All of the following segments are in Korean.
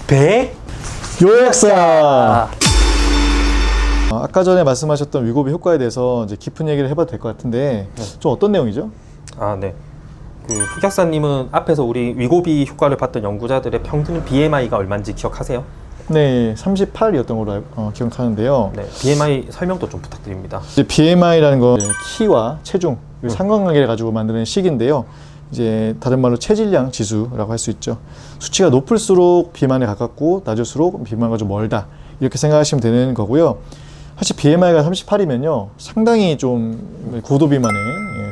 백 요약사. 아까 전에 말씀하셨던 위고비 효과에 대해서 이제 깊은 얘기를 해봐도 될 것 같은데 좀 어떤 내용이죠? 네. 그 흑약사님은 앞에서 우리 위고비 효과를 봤던 연구자들의 평균 BMI가 얼마인지 기억하세요? 네, 38이었던 걸로 기억하는데요. 네, BMI 설명도 좀 부탁드립니다. 이제 BMI라는 건 키와 체중 상관관계를 가지고 만드는 식인데요. 이제 다른 말로 체질량 지수라고 할 수 있죠. 수치가 높을수록 비만에 가깝고 낮을수록 비만과 좀 멀다, 이렇게 생각하시면 되는 거고요. 사실 BMI가 38이면요 상당히 좀 고도 비만에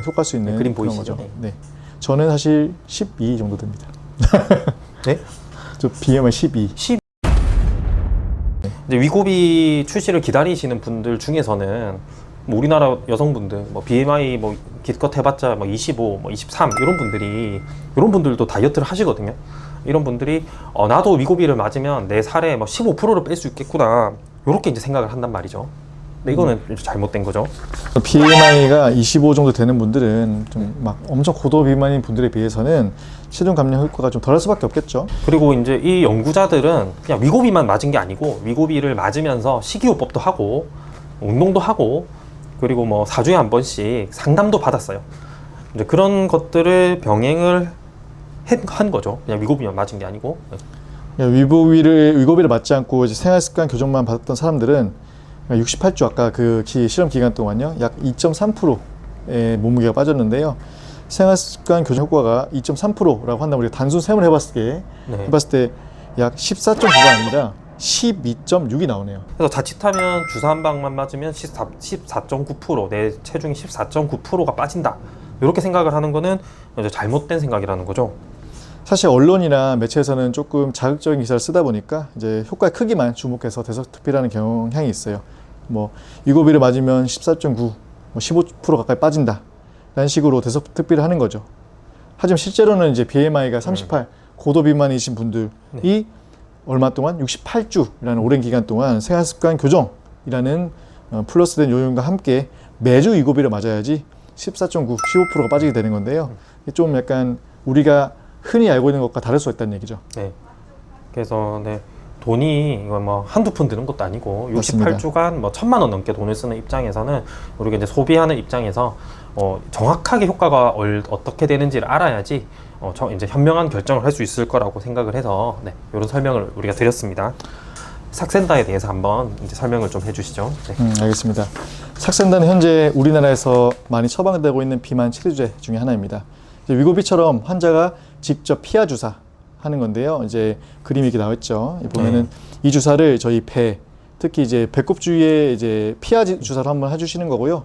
속할 수 있는 그림 그런 보이시죠? 거죠. 네, 저는 사실 12 정도 됩니다. 네? 저 BMI 12. 이제 위고비 출시를 기다리시는 분들 중에서는 뭐 우리나라 여성분들 뭐 BMI 뭐 기껏 해봤자 뭐 25, 뭐 23 이런 분들도 다이어트를 하시거든요. 이런 분들이 나도 위고비를 맞으면 내 살에 뭐 15%를 뺄 수 있겠구나, 이렇게 이제 생각을 한단 말이죠. 근데 이거는 잘못된 거죠. BMI가 25 정도 되는 분들은 좀 막 엄청 고도 비만인 분들에 비해서는 체중 감량 효과가 좀 덜할 수밖에 없겠죠. 그리고 이제 이 연구자들은 그냥 위고비만 맞은 게 아니고 위고비를 맞으면서 식이요법도 하고 운동도 하고 그리고 뭐 4주에 한 번씩 상담도 받았어요. 이제 그런 것들을 병행을 한 거죠. 그냥 위고비만 맞은 게 아니고. 위고비를 맞지 않고 이제 생활습관 교정만 받았던 사람들은 68주 아까 그 실험 기간 동안요 약 2.3%의 몸무게가 빠졌는데요. 생활습관 교정 효과가 2.3%라고 한다면 우리가 단순 셈을 해봤을 때 약 14.9가 아니라 12.6이 나오네요. 그래서 자칫하면 주사 한 방만 맞으면 14.9%, 내 체중이 14.9%가 빠진다, 이렇게 생각을 하는 거는 이제 잘못된 생각이라는 거죠. 사실 언론이나 매체에서는 조금 자극적인 기사를 쓰다 보니까 이제 효과의 크기만 주목해서 대서특필하는 경향이 있어요. 뭐 위고비를 맞으면 14.9, 뭐 15% 가까이 빠진다 라는 식으로 대서특필을 하는 거죠. 하지만 실제로는 이제 BMI가 38, 고도 비만이신 분들이 얼마 동안 68주라는 오랜 기간 동안 생활습관 교정이라는 플러스된 요인과 함께 매주 위고비를 맞아야지 14.9, 15%가 빠지게 되는 건데요. 좀 약간 우리가 흔히 알고 있는 것과 다를 수 있다는 얘기죠. 네. 그래서 돈이 이거 뭐 한두 푼 드는 것도 아니고 68주간 뭐 1,000만 원 넘게 돈을 쓰는 입장에서는 우리가 이제 소비하는 입장에서 정확하게 효과가 어떻게 되는지를 알아야지 이제 현명한 결정을 할 수 있을 거라고 생각을 해서 이런 설명을 우리가 드렸습니다. 삭센다에 대해서 한번 이제 설명을 좀 해주시죠. 네. 알겠습니다. 삭센다는 현재 우리나라에서 많이 처방되고 있는 비만 치료제 중에 하나입니다. 위고비처럼 환자가 직접 피하 주사 하는 건데요. 이제 그림이 이렇게 나와 있죠. 보면은 이 주사를 저희 배, 특히 이제 배꼽 주위에 이제 피하 주사로 한번 해주시는 거고요.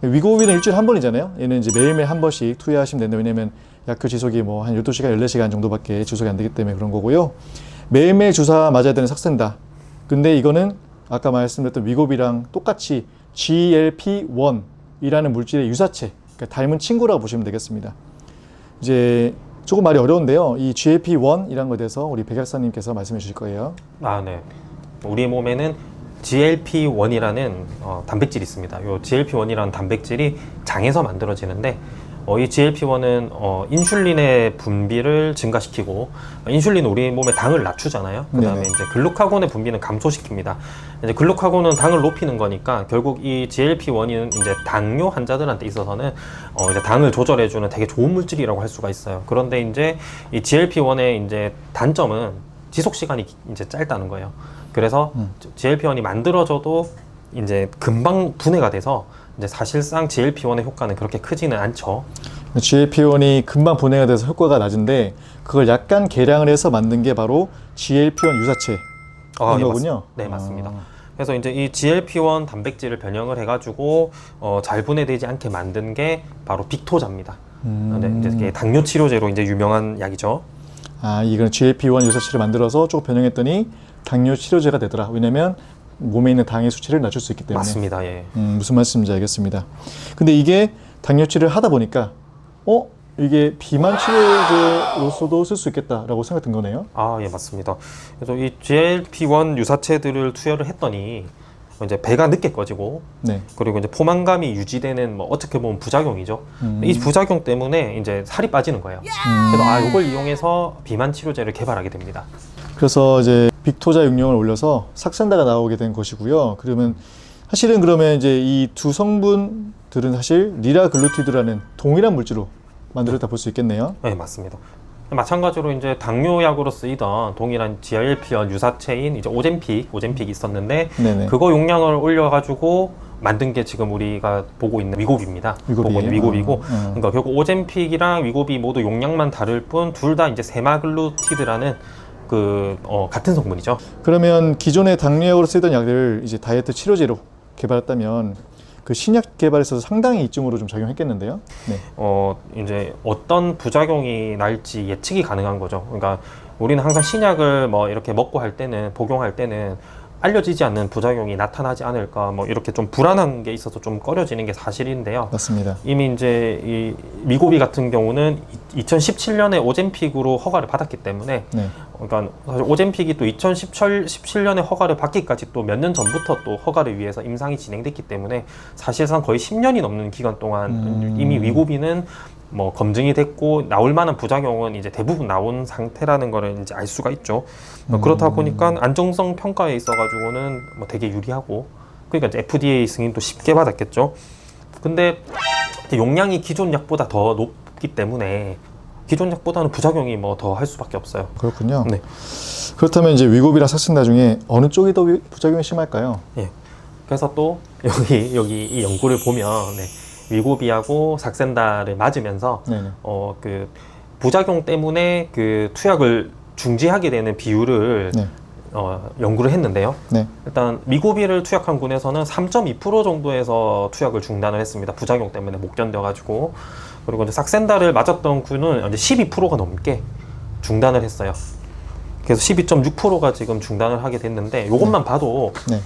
위고비는 일주일에 한 번이잖아요. 얘는 이제 매일매일 한 번씩 투여하시면 된다. 왜냐면 약효 지속이 뭐 한 12시간, 14시간 정도밖에 지속이 안 되기 때문에 그런 거고요. 매일매일 주사 맞아야 되는 삭센다. 근데 이거는 아까 말씀드렸던 위고비랑 똑같이 GLP-1이라는 물질의 유사체, 그러니까 닮은 친구라고 보시면 되겠습니다. 이제 조금 말이 어려운데요. 이 GLP-1이라는 것에 대해서 우리 백약사님께서 말씀해 주실 거예요. 네. 우리 몸에는 GLP-1이라는 단백질이 있습니다. 이 GLP-1이라는 단백질이 장에서 만들어지는데 이 GLP-1은 인슐린의 분비를 증가시키고, 인슐린은 우리 몸의 당을 낮추잖아요. 그 다음에 이제 글루카곤의 분비는 감소시킵니다. 이제 글루카곤은 당을 높이는 거니까 결국 이 GLP-1은 이제 당뇨 환자들한테 있어서는 이제 당을 조절해주는 되게 좋은 물질이라고 할 수가 있어요. 그런데 이제 이 GLP-1의 이제 단점은 지속 시간이 이제 짧다는 거예요. 그래서 GLP-1이 만들어져도 이제 금방 분해가 돼서 이제 사실상 GLP-1의 효과는 그렇게 크지는 않죠. GLP-1이 금방 분해가 돼서 효과가 낮은데 그걸 약간 개량을 해서 만든 게 바로 GLP-1 유사체인 거군요. 네, 맞습니다. 그래서 이제 이 GLP-1 단백질을 변형을 해가지고 잘 분해되지 않게 만든 게 바로 빅토자입니다. 이제 이게 당뇨 치료제로 이제 유명한 약이죠. 이건 GLP-1 유사체를 만들어서 조금 변형했더니 당뇨 치료제가 되더라. 왜냐면 몸에 있는 당의 수치를 낮출 수 있기 때문에. 맞습니다. 예. 무슨 말씀인지 알겠습니다. 근데 이게 당뇨 치료를 하다 보니까 이게 비만 치료제로서도 쓸 수 있겠다라고 생각 든 거네요. 예, 맞습니다. 그래서 이 GLP-1 유사체들을 투여를 했더니 이제 배가 늦게 꺼지고 네. 그리고 이제 포만감이 유지되는 뭐 어떻게 보면 부작용이죠. 이 부작용 때문에 이제 살이 빠지는 거예요. 그래서 이걸 이용해서 비만 치료제를 개발하게 됩니다. 그래서 이제 빅토자 육령을 올려서 삭센다가 나오게 된 것이고요. 그러면 사실은 그러면 이제 이 두 성분들은 사실 리라글루티드라는 동일한 물질로 만들었다 볼 수 있겠네요. 네, 맞습니다. 마찬가지로 이제 당뇨약으로 쓰이던 동일한 GLP-1 유사체인 이제 오젬픽이 있었는데 네네. 그거 용량을 올려가지고 만든 게 지금 우리가 보고 있는 위고비입니다. 보고 있는 위고비고, 그러니까 결국 오젬픽이랑 위고비 모두 용량만 다를 뿐 둘 다 이제 세마글루티드라는 같은 성분이죠. 그러면 기존의 당뇨약으로 쓰이던 약들을 이제 다이어트 치료제로 개발했다면 그 신약 개발에 있어서 상당히 이점으로 좀 작용했겠는데요. 네. 이제 어떤 부작용이 날지 예측이 가능한 거죠. 그러니까 우리는 항상 신약을 뭐 이렇게 먹고 할 때는 복용할 때는 알려지지 않는 부작용이 나타나지 않을까 뭐 이렇게 좀 불안한 게 있어서 좀 꺼려지는 게 사실인데요. 맞습니다. 이미 이제 이 미고비 같은 경우는 2017년에 오젬픽으로 허가를 받았기 때문에 네. 그러니까 사실 오젬픽이 또 2017년에 허가를 받기까지 또 몇 년 전부터 또 허가를 위해서 임상이 진행됐기 때문에 사실상 거의 10년이 넘는 기간 동안 이미 위고비는 뭐 검증이 됐고 나올 만한 부작용은 이제 대부분 나온 상태라는 거를 이제 알 수가 있죠. 그렇다 보니까 안정성 평가에 있어가지고는 뭐 되게 유리하고 그러니까 이제 FDA 승인도 쉽게 받았겠죠. 근데 용량이 기존 약보다 더 높기 때문에 기존 약보다는 부작용이 뭐 더 할 수밖에 없어요. 그렇군요. 네. 그렇다면 이제 위고비랑 삭센다 중에 어느 쪽이 더 부작용이 심할까요? 예. 그래서 또 여기 이 연구를 보면 위고비하고 삭센다를 맞으면서 네네. 그 부작용 때문에 그 투약을 중지하게 되는 비율을 네. 연구를 했는데요. 네. 일단 미고비를 투약한 군에서는 3.2% 정도에서 투약을 중단을 했습니다. 부작용 때문에 못 견뎌가지고. 그리고 이제 삭센다를 맞았던 군은 이제 12%가 넘게 중단을 했어요. 그래서 12.6%가 지금 중단을 하게 됐는데 이것만 봐도 네.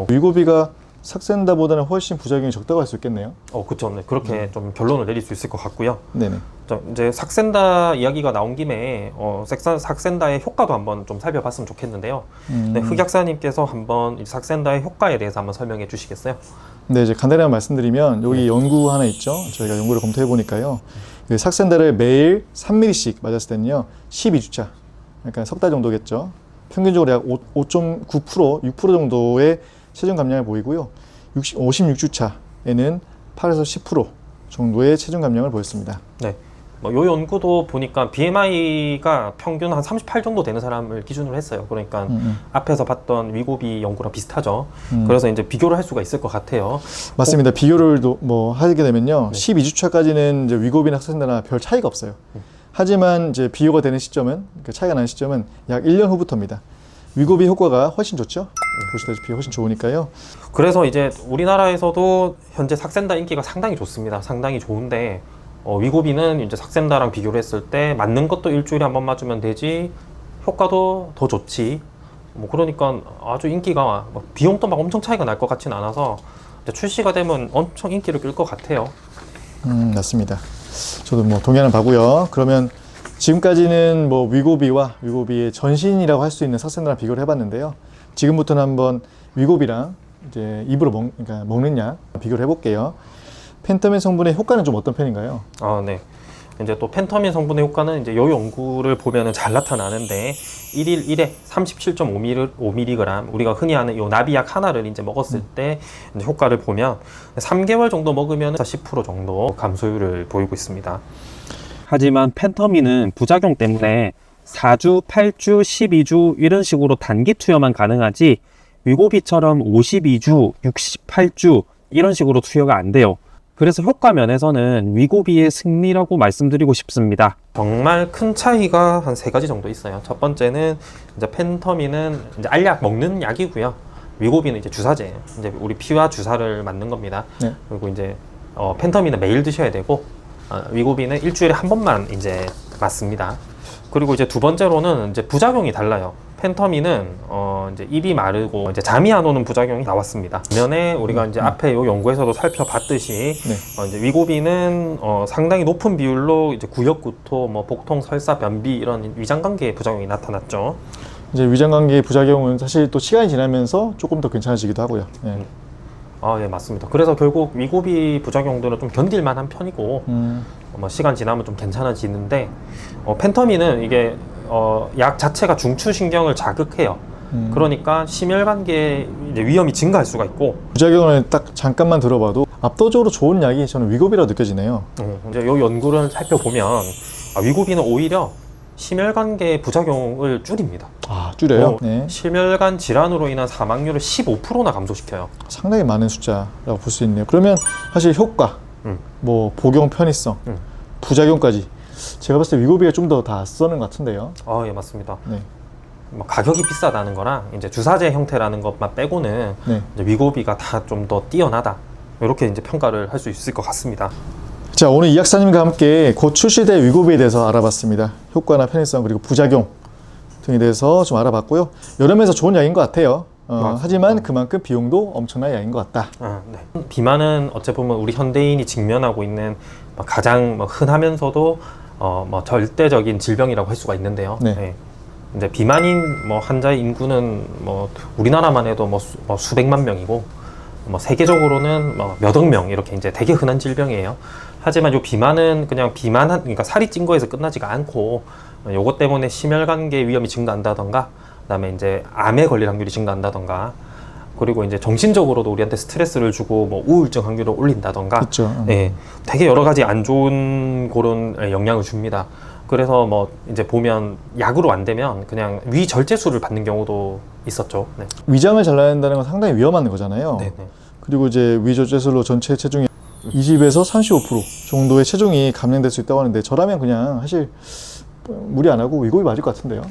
위고비가 삭센다보다는 훨씬 부작용이 적다고 할 수 있겠네요. 그렇죠. 네, 그렇게 좀 결론을 내릴 수 있을 것 같고요. 네네. 자, 이제 삭센다 이야기가 나온 김에 삭센다의 효과도 한번 좀 살펴봤으면 좋겠는데요. 네, 흑약사님께서 한번 이 삭센다의 효과에 대해서 한번 설명해 주시겠어요? 네, 이제 간단하게 말씀드리면 여기 연구 하나 있죠. 저희가 연구를 검토해 보니까요. 그 삭센다를 매일 3ml씩 맞았을 때는요, 12주차, 그러니까 석 달 정도겠죠. 평균적으로 약 5.9%, 6% 정도의 체중 감량을 보이고요. 56주차에는 8에서 10% 정도의 체중 감량을 보였습니다. 네. 요 연구도 보니까 BMI가 평균 한 38 정도 되는 사람을 기준으로 했어요. 그러니까 앞에서 봤던 위고비 연구랑 비슷하죠. 그래서 이제 비교를 할 수가 있을 것 같아요. 맞습니다. 비교를 뭐 하게 되면요, 네. 12주차까지는 이제 위고비나 삭센다나 별 차이가 없어요. 하지만 이제 비교가 되는 시점은, 그러니까 차이가 나는 시점은 약 1년 후부터입니다. 위고비 효과가 훨씬 좋죠. 보시다시피 훨씬 좋으니까요. 그래서 이제 우리나라에서도 현재 삭센다 인기가 상당히 좋습니다. 상당히 좋은데 위고비는 이제 삭센다랑 비교를 했을 때 맞는 것도 일주일에 한 번 맞으면 되지 효과도 더 좋지. 뭐 그러니까 아주 인기가 비용도 막 엄청 차이가 날 것 같지는 않아서 이제 출시가 되면 엄청 인기를 끌 것 같아요. 맞습니다. 저도 뭐 동의하는 바고요. 그러면 지금까지는 뭐 위고비와 위고비의 전신이라고 할 수 있는 삭센다랑 비교를 해봤는데요. 지금부터는 한번 위고비랑 이제 입으로 그러니까 먹는 약 비교를 해볼게요. 펜터민 성분의 효과는 좀 어떤 편인가요? 네. 이제 또 펜터민 성분의 효과는 이제 요 연구를 보면은 잘 나타나는데 1일 1회 37.5mg 우리가 흔히 아는 요 나비약 하나를 이제 먹었을 때 이제 효과를 보면 3개월 정도 먹으면 10% 정도 감소율을 보이고 있습니다. 하지만 펜터민은 부작용 때문에 4주, 8주, 12주 이런 식으로 단기 투여만 가능하지 위고비처럼 52주, 68주 이런 식으로 투여가 안 돼요. 그래서 효과 면에서는 위고비의 승리라고 말씀드리고 싶습니다. 정말 큰 차이가 한 3가지 정도 있어요. 첫 번째는 이제 펜터민은 이제 알약 먹는 약이고요. 위고비는 이제 주사제예요. 이제 우리 피와 주사를 맞는 겁니다. 네. 그리고 이제 펜터민은 매일 드셔야 되고 위고비는 일주일에 한 번만 이제 맞습니다. 그리고 이제 두 번째로는 이제 부작용이 달라요. 펜터민은 이제 입이 마르고 이제 잠이 안 오는 부작용이 나왔습니다. 반면에 우리가 이제 앞에 요 연구에서도 살펴봤듯이 네. 이제 위고비는 상당히 높은 비율로 이제 구역구토, 뭐 복통, 설사, 변비 이런 위장관계 부작용이 나타났죠. 이제 위장관계 부작용은 사실 또 시간이 지나면서 조금 더 괜찮아지기도 하고요. 예. 예, 맞습니다. 그래서 결국 위고비 부작용들은 좀 견딜만한 편이고 뭐 시간 지나면 좀 괜찮아지는데 펜터민은 이게 약 자체가 중추신경을 자극해요. 그러니까 심혈관계 이제 위험이 증가할 수가 있고 부작용을 딱 잠깐만 들어봐도 압도적으로 좋은 약이 저는 위고비라고 느껴지네요. 이제 이 연구를 살펴보면 위고비는 오히려 심혈관계 부작용을 줄입니다. 아, 줄여요? 네. 심혈관 질환으로 인한 사망률을 15%나 감소시켜요. 상당히 많은 숫자라고 볼 수 있네요. 그러면 사실 효과, 뭐 복용 편의성, 부작용까지 제가 봤을 때 위고비가 좀 더 다 쓰는 것 같은데요. 예, 맞습니다. 네. 뭐 가격이 비싸다는 거랑 이제 주사제 형태라는 것만 빼고는 네. 이제 위고비가 다 좀 더 뛰어나다. 이렇게 이제 평가를 할 수 있을 것 같습니다. 자, 오늘 이 약사님과 함께 곧 출시될 위고비에 대해서 알아봤습니다. 효과나 편의성 그리고 부작용 등에 대해서 좀 알아봤고요. 여러 면에서 좋은 약인 것 같아요. 하지만 그만큼 비용도 엄청난 약인 것 같다. 네. 비만은 어찌 보면 우리 현대인이 직면하고 있는 가장 흔하면서도 절대적인 질병이라고 할 수가 있는데요. 네. 이제 비만인 환자의 인구는 우리나라만 해도 수백만 명이고 세계적으로는 몇억 명 이렇게 이제 되게 흔한 질병이에요. 하지만 이 비만은 그냥 그러니까 살이 찐 거에서 끝나지가 않고 요것 때문에 심혈관계 위험이 증가한다던가 그다음에 이제 암에 걸릴 확률이 증가한다던가 그리고 이제 정신적으로도 우리한테 스트레스를 주고 우울증 확률을 올린다던가 그렇죠. 예, 되게 여러 가지 안 좋은 그런 영향을 줍니다. 그래서 이제 보면 약으로 안 되면 그냥 위절제술을 받는 경우도 있었죠. 네. 위장을 잘라낸다는 건 상당히 위험한 거잖아요. 네네. 그리고 이제 위절제술로 전체 체중의 20에서 35% 정도의 체중이 감량될 수 있다고 하는데 저라면 그냥 사실 무리 안 하고 위고비 맞을 것 같은데요.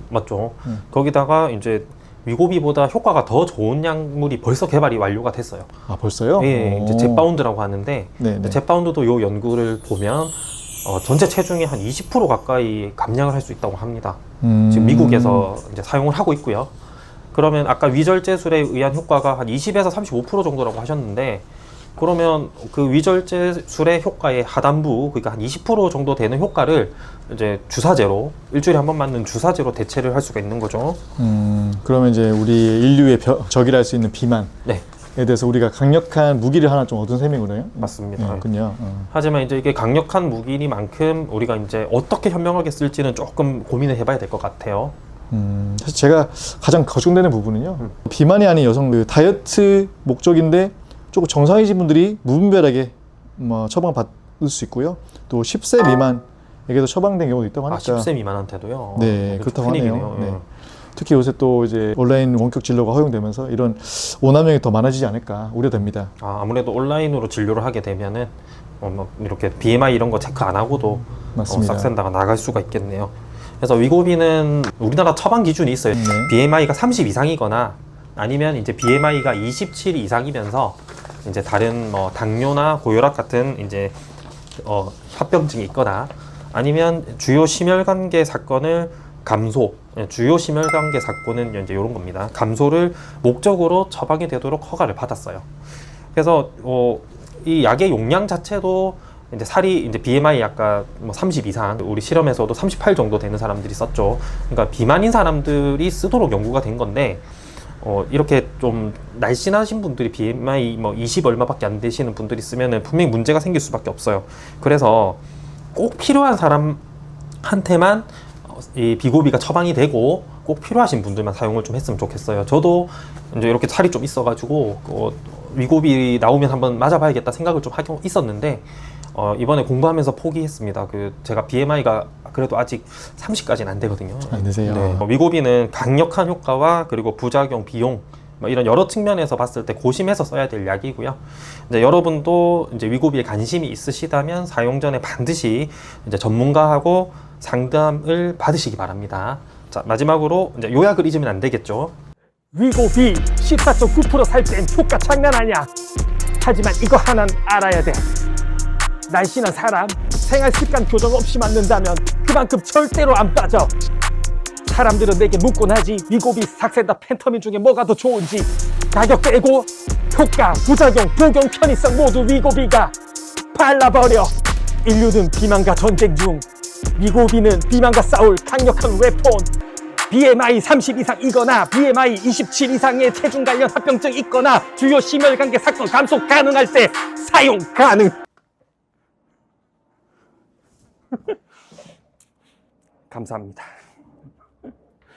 맞죠. 거기다가 이제 위고비보다 효과가 더 좋은 약물이 벌써 개발이 완료가 됐어요. 아, 벌써요? 예, 이제 젯바운드라고 하는데 네네. 젯바운드도 요 연구를 보면 전체 체중의 한 20% 가까이 감량을 할 수 있다고 합니다. 지금 미국에서 이제 사용을 하고 있고요. 그러면 아까 위절제술에 의한 효과가 한 20에서 35% 정도라고 하셨는데 그러면 그 위절제술의 효과의 하단부, 그러니까 한 20% 정도 되는 효과를 이제 주사제로 일주일에 한 번 맞는 주사제로 대체를 할 수가 있는 거죠. 그러면 이제 우리 인류의 적이라 할 수 있는 비만에 네, 대해서 우리가 강력한 무기를 하나 좀 얻은 셈이군요. 맞습니다. 그렇군요. 하지만 이제 이게 강력한 무기니만큼 우리가 이제 어떻게 현명하게 쓸지는 조금 고민을 해봐야 될 것 같아요. 사실 제가 가장 걱정되는 부분은요. 비만이 아닌 여성 다이어트 목적인데 조금 정상이신 분들이 무분별하게 처방을 받을 수 있고요. 또 10세 미만에게도 처방된 경우도 있다고 하니까. 10세 미만한테도요? 네, 그렇다고 하네요. 큰일이네요. 네. 특히 요새 또 이제 온라인 원격 진료가 허용되면서 이런 오남용이 더 많아지지 않을까 우려됩니다. 아무래도 온라인으로 진료를 하게 되면은 이렇게 BMI 이런 거 체크 안 하고도 맞습니다. 싹센다가 나갈 수가 있겠네요. 그래서 위고비는 우리나라 처방 기준이 있어요. BMI가 30 이상이거나 아니면 이제 BMI가 27 이상이면서 이제 다른 당뇨나 고혈압 같은 이제 합병증이 있거나 아니면 주요 심혈관계 사건을 주요 심혈관계 사건은 이제 이런 겁니다. 감소를 목적으로 처방이 되도록 허가를 받았어요. 그래서 이 약의 용량 자체도 이제 살이 이제 BMI 아까 30 이상 우리 실험에서도 38 정도 되는 사람들이 썼죠. 그러니까 비만인 사람들이 쓰도록 연구가 된 건데 이렇게 좀 날씬하신 분들이 BMI 20 얼마밖에 안 되시는 분들이 쓰면은 분명히 문제가 생길 수밖에 없어요. 그래서 꼭 필요한 사람한테만 이 비고비가 처방이 되고 꼭 필요하신 분들만 사용을 좀 했으면 좋겠어요. 저도 이제 이렇게 살이 좀 있어가지고 위고비 나오면 한번 맞아봐야겠다 생각을 좀 하고 있었는데 이번에 공부하면서 포기했습니다. 제가 BMI가 그래도 아직 30까지는 안 되거든요. 안 되세요? 네. 위고비는 강력한 효과와 그리고 부작용, 비용 이런 여러 측면에서 봤을 때 고심해서 써야 될 약이고요. 이제 여러분도 이제 위고비에 관심이 있으시다면 사용 전에 반드시 이제 전문가하고 상담을 받으시기 바랍니다. 자, 마지막으로 이제 요약을 잊으면 안 되겠죠. 위고비 14.9% 살 뺀 효과 장난 아니야. 하지만 이거 하나는 알아야 돼. 날씬한 사람, 생활 습관 교정 없이 맞는다면 그만큼 절대로 안 빠져. 사람들은 내게 묻곤 하지. 위고비, 삭센다, 펜터민 중에 뭐가 더 좋은지. 가격 빼고 효과, 부작용, 복용 편의성 모두 위고비가 발라버려. 인류는 비만과 전쟁 중. 위고비는 비만과 싸울 강력한 웨폰. BMI 30 이상이거나 BMI 27 이상의 체중 관련 합병증 있거나 주요 심혈관계 사건 감소 가능할 때 사용 가능. 감사합니다.